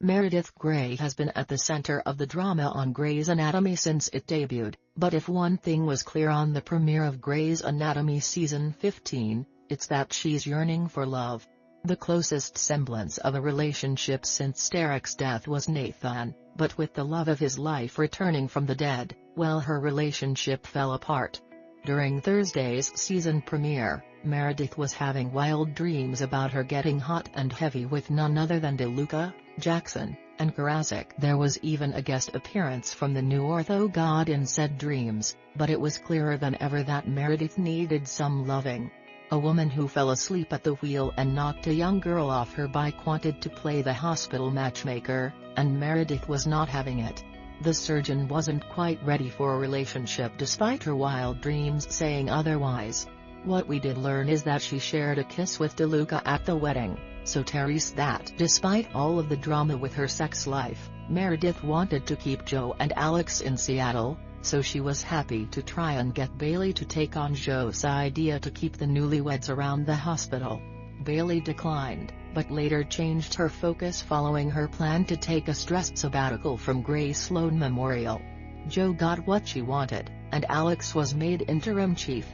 Meredith Grey has been at the center of the drama on Grey's Anatomy since it debuted, but if one thing was clear on the premiere of Grey's Anatomy Season 15, it's that she's yearning for love. The closest semblance of a relationship since Derek's death was Nathan, but with the love of his life returning from the dead, well, her relationship fell apart. During Thursday's season premiere, Meredith was having wild dreams about her getting hot and heavy with none other than DeLuca, Jackson, and Koracick. There was even a guest appearance from the new ortho god in said dreams, but it was clearer than ever that Meredith needed some loving. A woman who fell asleep at the wheel and knocked a young girl off her bike wanted to play the hospital matchmaker, and Meredith was not having it. The surgeon wasn't quite ready for a relationship despite her wild dreams saying otherwise. What we did learn is that she shared a kiss with DeLuca at the wedding, so Terry's that despite all of the drama with her sex life, Meredith wanted to keep Joe and Alex in Seattle, so she was happy to try and get Bailey to take on Joe's idea to keep the newlyweds around the hospital. Bailey declined, but later changed her focus following her plan to take a stressed sabbatical from Grey Sloan Memorial. Joe got what she wanted, and Alex was made interim chief.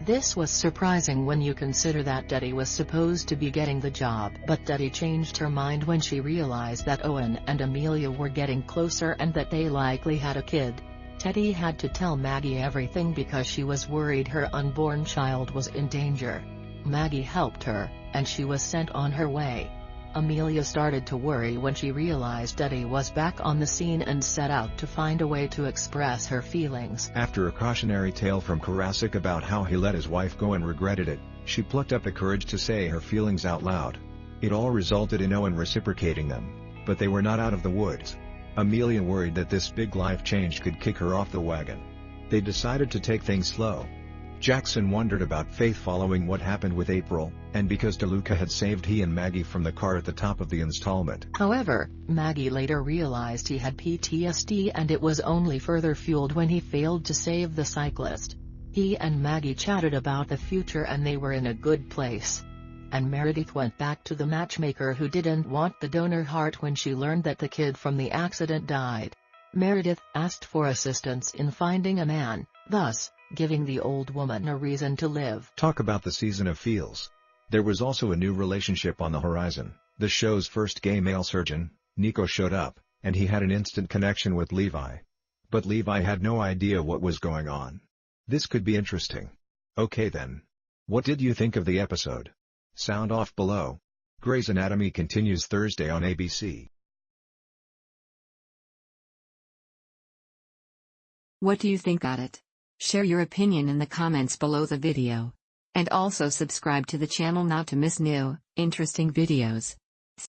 This was surprising when you consider that Debbie was supposed to be getting the job, but Debbie changed her mind when she realized that Owen and Amelia were getting closer and that they likely had a kid. Teddy had to tell Maggie everything because she was worried her unborn child was in danger. Maggie helped her, and she was sent on her way. Amelia started to worry when she realized Debbie was back on the scene and set out to find a way to express her feelings. After a cautionary tale from Koracick about how he let his wife go and regretted it, she plucked up the courage to say her feelings out loud. It all resulted in Owen reciprocating them, but they were not out of the woods. Amelia worried that this big life change could kick her off the wagon. They decided to take things slow. Jackson wondered about Faith following what happened with April, and because DeLuca had saved he and Maggie from the car at the top of the installment. However, Maggie later realized he had PTSD, and it was only further fueled when he failed to save the cyclist. He and Maggie chatted about the future and they were in a good place. And Meredith went back to the matchmaker who didn't want the donor heart when she learned that the kid from the accident died. Meredith asked for assistance in finding a man, thus giving the old woman a reason to live. Talk about the season of feels. There was also a new relationship on the horizon. The show's first gay male surgeon, Nico, showed up, and he had an instant connection with Levi. But Levi had no idea what was going on. This could be interesting. Okay then. What did you think of the episode? Sound off below. Grey's Anatomy continues Thursday on ABC. What do you think about it? Share your opinion in the comments below the video. And also subscribe to the channel not to miss new, interesting videos.